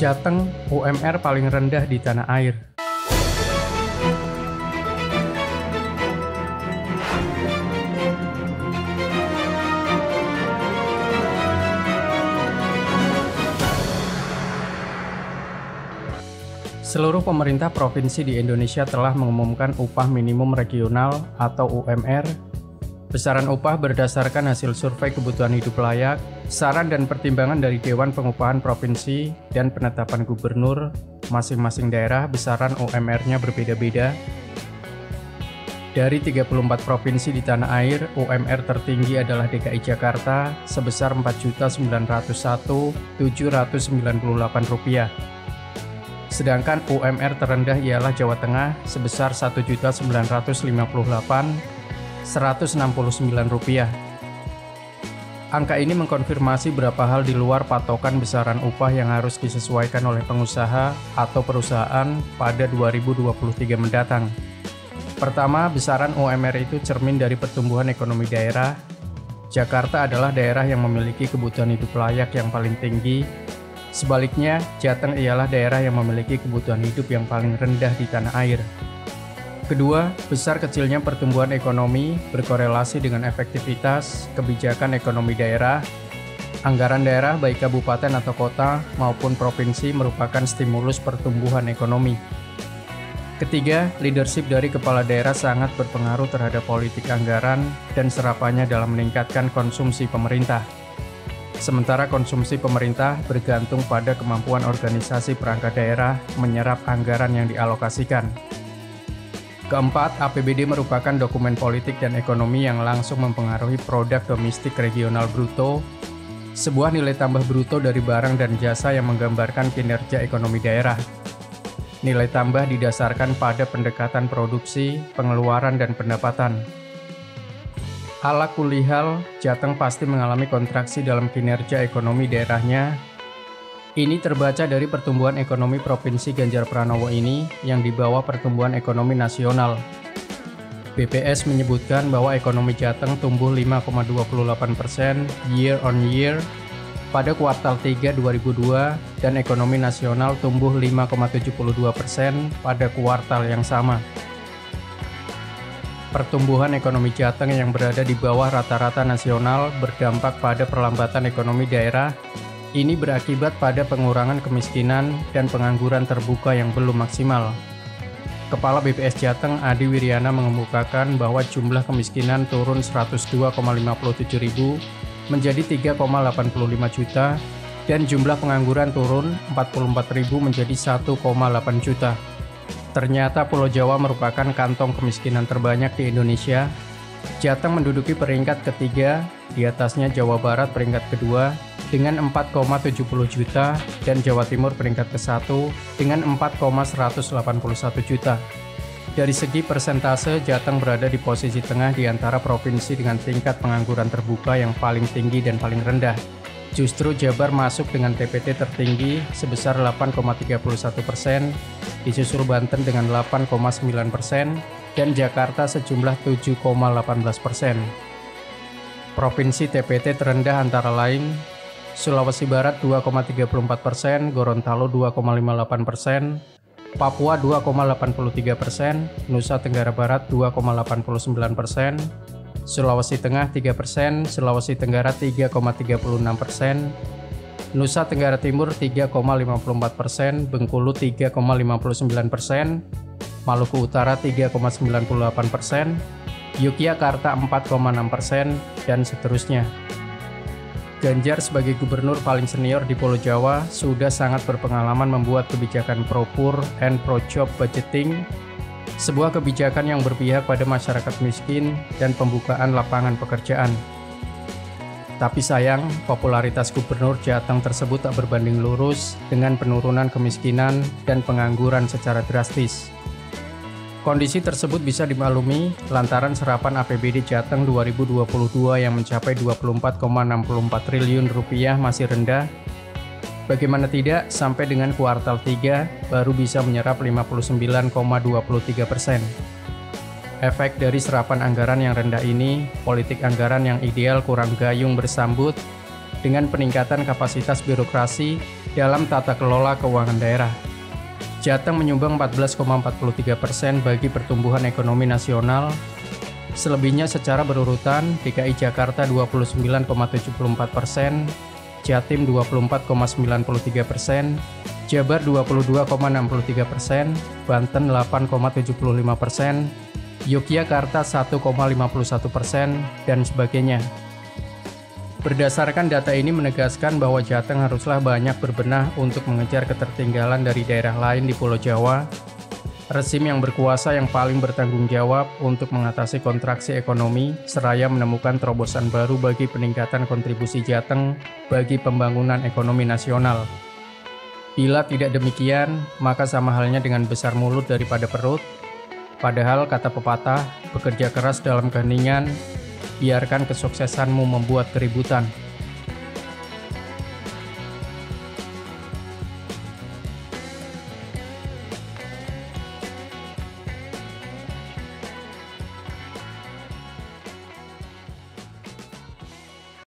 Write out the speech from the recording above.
Jateng, UMR paling rendah di tanah air. Seluruh pemerintah provinsi di Indonesia telah mengumumkan upah minimum regional atau UMR. Besaran upah berdasarkan hasil survei kebutuhan hidup layak, saran dan pertimbangan dari Dewan Pengupahan Provinsi dan penetapan gubernur. Masing-masing daerah besaran UMR-nya berbeda-beda. Dari 34 provinsi di tanah air, UMR tertinggi adalah DKI Jakarta sebesar Rp4.901.798. Sedangkan UMR terendah ialah Jawa Tengah sebesar Rp1.958.169. Angka ini mengkonfirmasi beberapa hal di luar patokan besaran upah yang harus disesuaikan oleh pengusaha atau perusahaan pada 2023 mendatang. Pertama, besaran UMR itu cermin dari pertumbuhan ekonomi daerah. Jakarta adalah daerah yang memiliki kebutuhan hidup layak yang paling tinggi. Sebaliknya, Jateng ialah daerah yang memiliki kebutuhan hidup yang paling rendah di tanah air. Kedua, besar kecilnya pertumbuhan ekonomi berkorelasi dengan efektivitas kebijakan ekonomi daerah. Anggaran daerah baik kabupaten atau kota maupun provinsi merupakan stimulus pertumbuhan ekonomi. Ketiga, leadership dari kepala daerah sangat berpengaruh terhadap politik anggaran dan serapannya dalam meningkatkan konsumsi pemerintah. Sementara konsumsi pemerintah bergantung pada kemampuan organisasi perangkat daerah menyerap anggaran yang dialokasikan. Keempat, APBD merupakan dokumen politik dan ekonomi yang langsung mempengaruhi produk domestik regional bruto, sebuah nilai tambah bruto dari barang dan jasa yang menggambarkan kinerja ekonomi daerah. Nilai tambah didasarkan pada pendekatan produksi, pengeluaran, dan pendapatan. Ala kulihal, Jateng pasti mengalami kontraksi dalam kinerja ekonomi daerahnya. Ini terbaca dari pertumbuhan ekonomi Provinsi Ganjar Pranowo ini yang di bawah pertumbuhan ekonomi nasional. BPS menyebutkan bahwa ekonomi Jateng tumbuh 5,28% year on year pada kuartal 3 2002 dan ekonomi nasional tumbuh 5,72% pada kuartal yang sama. Pertumbuhan ekonomi Jateng yang berada di bawah rata-rata nasional berdampak pada perlambatan ekonomi daerah. Ini berakibat pada pengurangan kemiskinan dan pengangguran terbuka yang belum maksimal. Kepala BPS Jateng Adi Wiryana mengemukakan bahwa jumlah kemiskinan turun 102,57 ribu menjadi 3,85 juta dan jumlah pengangguran turun 44 ribu menjadi 1,8 juta. Ternyata Pulau Jawa merupakan kantong kemiskinan terbanyak di Indonesia. Jateng menduduki peringkat ketiga, di atasnya Jawa Barat peringkat kedua dengan 4,70 juta dan Jawa Timur peringkat ke-1 dengan 4,181 juta. Dari segi persentase, Jateng berada di posisi tengah di antara provinsi dengan tingkat pengangguran terbuka yang paling tinggi dan paling rendah. Justru Jabar masuk dengan TPT tertinggi sebesar 8,31%, disusul Banten dengan 8,9%, dan Jakarta sejumlah 7,18%. Provinsi TPT terendah antara lain Sulawesi Barat 2,34%, Gorontalo 2,58%, Papua 2,83%, Nusa Tenggara Barat 2,89%, Sulawesi Tengah 3%, Sulawesi Tenggara 3,36%, Nusa Tenggara Timur 3,54%, Bengkulu 3,59%, Maluku Utara 3,98%, Yogyakarta 4,6%, dan seterusnya. Ganjar sebagai gubernur paling senior di Pulau Jawa sudah sangat berpengalaman membuat kebijakan pro-poor and pro-job budgeting, sebuah kebijakan yang berpihak pada masyarakat miskin dan pembukaan lapangan pekerjaan. Tapi sayang, popularitas gubernur Jateng tersebut tak berbanding lurus dengan penurunan kemiskinan dan pengangguran secara drastis. Kondisi tersebut bisa dimaklumi lantaran serapan APBD Jateng 2022 yang mencapai Rp24,64 triliun masih rendah. Bagaimana tidak, sampai dengan kuartal 3 baru bisa menyerap 59,23%. Efek dari serapan anggaran yang rendah ini, politik anggaran yang ideal kurang gayung bersambut dengan peningkatan kapasitas birokrasi dalam tata kelola keuangan daerah. Jateng menyumbang 14,43% bagi pertumbuhan ekonomi nasional. Selebihnya secara berurutan, DKI Jakarta 29,74%, Jatim 24,93%, Jabar 22,63%, Banten 8,75%, Yogyakarta 1,51%, dan sebagainya. Berdasarkan data ini menegaskan bahwa Jateng haruslah banyak berbenah untuk mengejar ketertinggalan dari daerah lain di Pulau Jawa. Rezim yang berkuasa yang paling bertanggung jawab untuk mengatasi kontraksi ekonomi seraya menemukan terobosan baru bagi peningkatan kontribusi Jateng bagi pembangunan ekonomi nasional. Bila tidak demikian, maka sama halnya dengan besar mulut daripada perut. Padahal kata pepatah, bekerja keras dalam keheningan, biarkan kesuksesanmu membuat keributan.